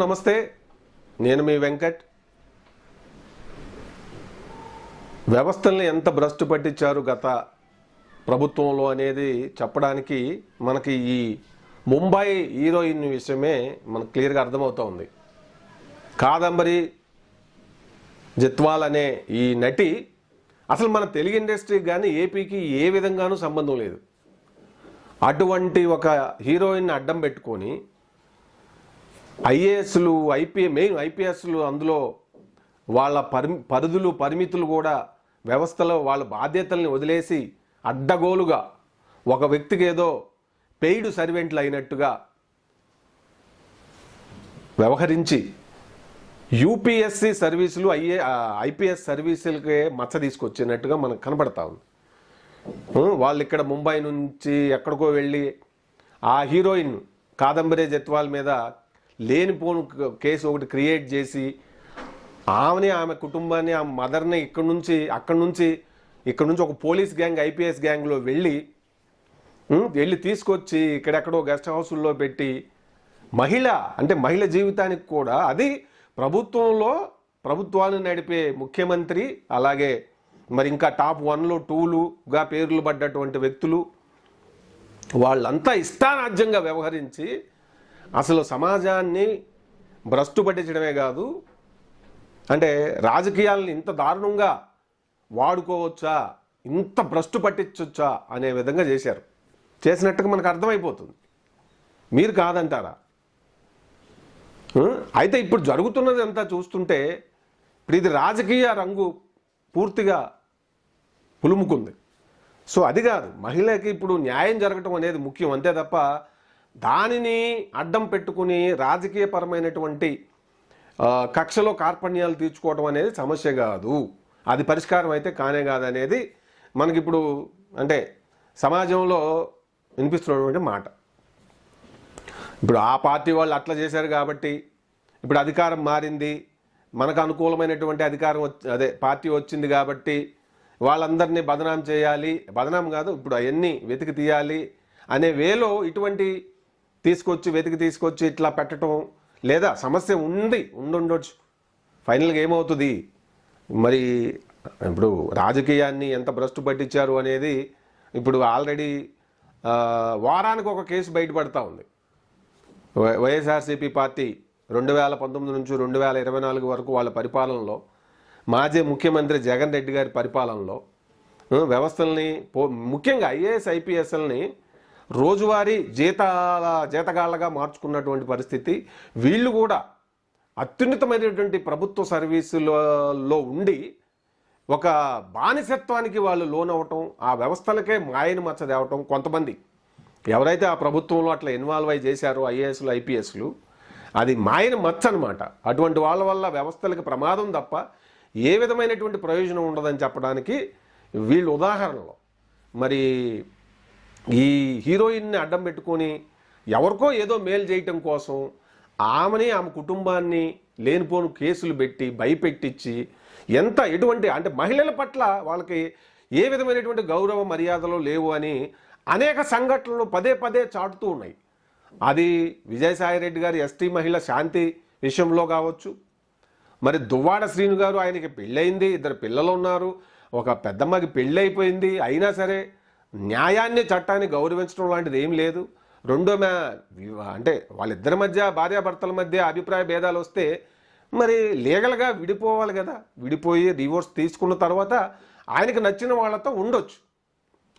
నమస్తే, నేను మీ వెంకట్. వ్యవస్థల్ని ఎంత భ్రష్టు పట్టించారు గత ప్రభుత్వంలో అనేది చెప్పడానికి మనకి ఈ ముంబై హీరోయిన్ విషయమే మనకు క్లియర్గా అర్థమవుతూ ఉంది. కాదంబరి జత్వాల్ అనే ఈ నటి అసలు మన తెలుగు ఇండస్ట్రీకి కానీ ఏపీకి ఏ విధంగానూ సంబంధం లేదు. అటువంటి ఒక హీరోయిన్ అడ్డం పెట్టుకొని ఐఏఎస్లు మెయిన్ ఐపీఎస్లు అందులో వాళ్ళ పరిమితులు కూడా వ్యవస్థలో వాళ్ళ బాధ్యతల్ని వదిలేసి అడ్డగోలుగా ఒక వ్యక్తికి ఏదో పెయిడ్ సర్వెంట్లు అయినట్టుగా వ్యవహరించి యూపీఎస్సీ సర్వీసులు ఐపీఎస్ సర్వీసులకే మచ్చ తీసుకొచ్చినట్టుగా మనకు కనబడతా ఉంది. వాళ్ళు ఇక్కడ ముంబై నుంచి ఎక్కడికో వెళ్ళి ఆ హీరోయిన్ కాదంబరి జత్వాల్ మీద లేనిపోను కేసు ఒకటి క్రియేట్ చేసి ఆమె కుటుంబాన్ని, ఆమె మదర్ని అక్కడి నుంచి ఒక పోలీస్ గ్యాంగ్ ఐపీఎస్ గ్యాంగ్లో వెళ్ళి తీసుకొచ్చి ఇక్కడెక్కడో గెస్ట్ హౌస్ల్లో పెట్టి మహిళ జీవితానికి కూడా అది ప్రభుత్వాన్ని నడిపే ముఖ్యమంత్రి, అలాగే మరి ఇంకా టాప్ 1లో 2లుగా పేర్లు పడ్డటువంటి వ్యక్తులు వాళ్ళంతా ఇష్టారాజ్యంగా వ్యవహరించి అసలు సమాజాన్ని భ్రష్టు పట్టించడమే కాదు, అంటే రాజకీయాలను ఇంత దారుణంగా వాడుకోవచ్చా, ఇంత భ్రష్టు పట్టించవచ్చా అనే విధంగా చేసినట్టుగా మనకు అర్థమైపోతుంది. మీరు కాదంటారా? అయితే ఇప్పుడు జరుగుతున్నది అంతా చూస్తుంటే ఇప్పుడు ఇది రాజకీయ రంగు పూర్తిగా పులుముకుంది. సో అది కాదు, మహిళకి ఇప్పుడు న్యాయం జరగటం అనేది ముఖ్యం, అంతే తప్ప దానిని అడ్డం పెట్టుకుని రాజకీయపరమైనటువంటి కక్షలో కార్పణ్యాలు తీర్చుకోవడం అనేది సమస్య కాదు, అది పరిష్కారం అయితే కానే కాదనేది మనకిప్పుడు అంటే సమాజంలో వినిపిస్తున్నటువంటి మాట. ఇప్పుడు ఆ పార్టీ వాళ్ళు అట్లా చేశారు కాబట్టి ఇప్పుడు అధికారం మారింది, మనకు అనుకూలమైనటువంటి పార్టీ వచ్చింది కాబట్టి వాళ్ళందరినీ బదనాం చేయాలి, బదనాం కాదు ఇప్పుడు అవన్నీ వెతికి తీయాలి అనే వేలో ఇటువంటి వెతికి తీసుకొచ్చి ఇట్లా పెట్టడం, లేదా సమస్య ఉండొచ్చు. ఫైనల్గా ఏమవుతుంది మరి, ఇప్పుడు రాజకీయాన్ని ఎంత భ్రష్టు పట్టించారు అనేది ఇప్పుడు ఆల్రెడీ వారానికి ఒక కేసు బయటపడతా ఉంది. వైఎస్ఆర్సీపీ పార్టీ 2019 నుంచి 2024 వరకు వాళ్ళ పరిపాలనలో మాజీ ముఖ్యమంత్రి జగన్ రెడ్డి గారి పరిపాలనలో వ్యవస్థల్ని ముఖ్యంగా ఐఏఎస్ ఐపీఎస్ఎల్ని రోజువారీ జీతగాళ్లగా మార్చుకున్నటువంటి పరిస్థితి, వీళ్ళు కూడా అత్యున్నతమైనటువంటి ప్రభుత్వ సర్వీసులలో ఉండి ఒక బానిసత్వానికి వాళ్ళు లోనవటం, ఆ వ్యవస్థలకే మాయని మచ్చ తేవటం. కొంతమంది ఎవరైతే ఆ ప్రభుత్వంలో అట్లా ఇన్వాల్వ్ అయి చేశారో ఐఏఎస్లు ఐపీఎస్లు, అది మాయని మచ్చ అనమాట. అటువంటి వాళ్ళ వల్ల వ్యవస్థలకు ప్రమాదం తప్ప ఏ విధమైనటువంటి ప్రయోజనం ఉండదని చెప్పడానికి వీళ్ళు ఉదాహరణలు. మరి ఈ హీరోయిన్ని అడ్డం పెట్టుకొని ఎవరికో ఏదో మేలు చేయటం కోసం ఆమె కుటుంబాన్ని లేనిపోను కేసులు పెట్టి భయపెట్టించి ఎటువంటి అంటే మహిళల పట్ల వాళ్ళకి ఏ విధమైనటువంటి గౌరవ మర్యాదలు లేవు అని అనేక సంఘటనలు పదే చాటుతూ ఉన్నాయి. అది విజయసాయిరెడ్డి గారి ఎస్టీ మహిళ శాంతి విషయంలో కావచ్చు, మరి దువ్వాడ శ్రీను గారు, ఆయనకి పెళ్ళయింది, 2 పిల్లలు ఉన్నారు, ఒక పెద్దమ్మకి పెళ్ళైపోయింది, అయినా సరే న్యాయాన్ని చట్టాన్ని గౌరవించడం లాంటిది ఏం లేదు. అంటే వాళ్ళిద్దరి మధ్య భార్యాభర్తల మధ్య అభిప్రాయ భేదాలు వస్తే మరి లీగల్గా విడిపోవాలి కదా, విడిపోయి డివోర్స్ తీసుకున్న తర్వాత ఆయనకు నచ్చిన వాళ్ళతో ఉండొచ్చు.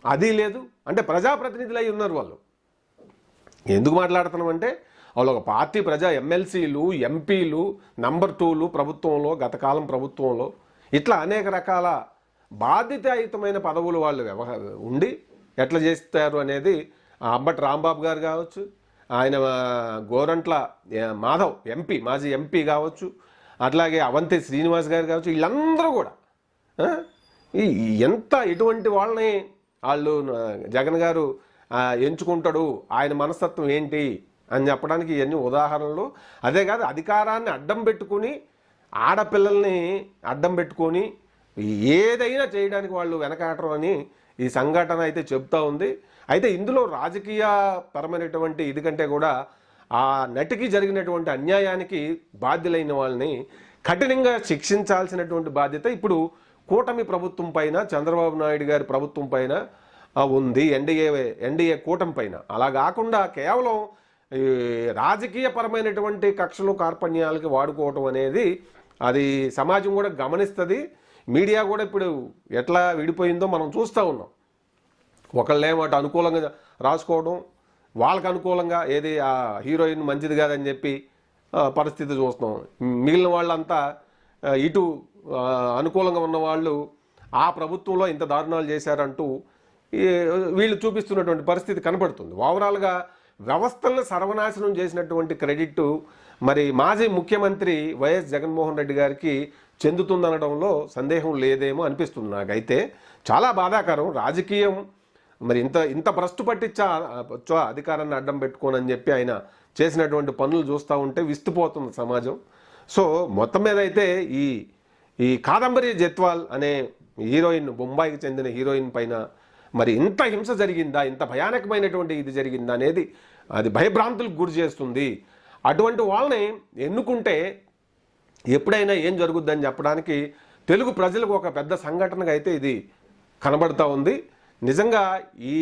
అది లేదు, అంటే ప్రజాప్రతినిధులు అయి ఉన్నారు వాళ్ళు. ఎందుకు మాట్లాడుతున్నామంటే వాళ్ళు ఒక పార్టీ ఎమ్మెల్సీలు, ఎంపీలు, నంబర్ 2లు ప్రభుత్వంలో, గతకాలం ప్రభుత్వంలో ఇట్లా అనేక రకాల బాధ్యతాయుతమైన పదవులు వాళ్ళు ఉండి ఎట్లా చేస్తారు అనేది అంబటి రాంబాబు గారు కావచ్చు, ఆయన గోరంట్ల మాధవ్ ఎంపీ, మాజీ ఎంపీ కావచ్చు, అట్లాగే అవంతి శ్రీనివాస్ గారు కావచ్చు, వీళ్ళందరూ కూడా ఎటువంటి వాళ్ళని వాళ్ళు జగన్ గారు ఎంచుకుంటాడు, ఆయన మనస్తత్వం ఏంటి అని చెప్పడానికి ఇవన్నీ ఉదాహరణలు. అదే కాదు, అధికారాన్ని అడ్డం పెట్టుకుని ఆడపిల్లల్ని అడ్డం పెట్టుకొని ఏదైనా చేయడానికి వాళ్ళు వెనకాడరు అని ఈ సంఘటన అయితే చెప్తా ఉంది. అయితే ఇందులో రాజకీయ పరమైనటువంటి ఇది కంటే కూడా ఆ నటికి జరిగినటువంటి అన్యాయానికి బాధ్యులైన వాళ్ళని కఠినంగా శిక్షించాల్సినటువంటి బాధ్యత ఇప్పుడు కూటమి ప్రభుత్వం పైన, చంద్రబాబు నాయుడు గారి ప్రభుత్వం పైన ఉంది, ఎన్డీఏ కూటమి పైన. అలా కాకుండా కేవలం ఈ రాజకీయపరమైనటువంటి కక్షలు కార్పణ్యాలకి వాడుకోవటం అనేది అది సమాజం కూడా గమనిస్తుంది. మీడియా కూడా ఇప్పుడు ఎట్లా విడిపోయిందో మనం చూస్తూ ఉన్నాం. ఒకళ్ళేమో అటు అనుకూలంగా రాసుకోవడం, వాళ్ళకు అనుకూలంగా ఏది ఆ హీరోయిన్ మంచిది కాదని చెప్పి పరిస్థితి చూస్తున్నాం. మిగిలిన వాళ్ళంతా ఇటు అనుకూలంగా ఉన్న వాళ్ళు ఆ ప్రభుత్వంలో ఇంత దారుణాలు చేశారంటూ వీళ్ళు చూపిస్తున్నటువంటి పరిస్థితి కనపడుతుంది. ఓవరాల్గా వ్యవస్థలను సర్వనాశనం చేసినటువంటి క్రెడిట్ మరి మాజీ ముఖ్యమంత్రి వైఎస్ జగన్మోహన్ రెడ్డి గారికి చెందుతుందనడంలో సందేహం లేదేమో అనిపిస్తుంది నాకైతే. చాలా బాధాకరం. రాజకీయం మరి ఇంత భ్రష్టు పట్టించా అధికారాన్ని అడ్డం పెట్టుకోనని చెప్పి ఆయన చేసినటువంటి పనులు చూస్తూ ఉంటే విస్తుపోతుంది సమాజం. సో మొత్తం మీద అయితే ఈ కాదంబరి జత్వాల్ అనే హీరోయిన్, బొంబాయికి చెందిన హీరోయిన్ పైన మరి ఇంత హింస జరిగిందా, ఇంత భయానకమైనటువంటి ఇది జరిగిందా అనేది అది భయభ్రాంతులకు గురి చేస్తుంది. అటువంటి వాళ్ళని ఎన్నుకుంటే ఎప్పుడైనా ఏం జరుగుద్దని చెప్పడానికి తెలుగు ప్రజలకు ఒక పెద్ద సంఘటనగా అయితే ఇది కనబడతా ఉంది. నిజంగా ఈ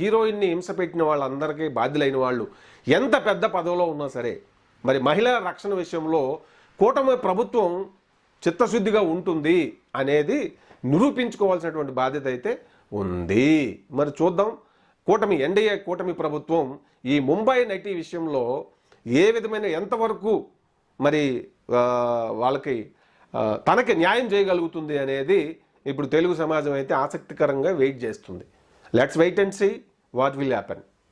హీరోయిన్ని హింస పెట్టిన వాళ్ళందరికీ బాధ్యులైన వాళ్ళు ఎంత పెద్ద పదవిలో ఉన్నా సరే మరి మహిళా రక్షణ విషయంలో కూటమి ప్రభుత్వం చిత్తశుద్ధిగా ఉంటుంది అనేది నిరూపించుకోవాల్సినటువంటి బాధ్యత అయితే ఉంది. మరి చూద్దాం ఎన్డీఏ కూటమి ప్రభుత్వం ఈ ముంబై నటి విషయంలో ఏ విధమైన ఎంతవరకు మరి వాళ్ళకి తనకి న్యాయం చేయగలుగుతుంది అనేది ఇప్పుడు తెలుగు సమాజం అయితే ఆసక్తికరంగా వెయిట్ చేస్తుంది. Let's wait and see what will happen.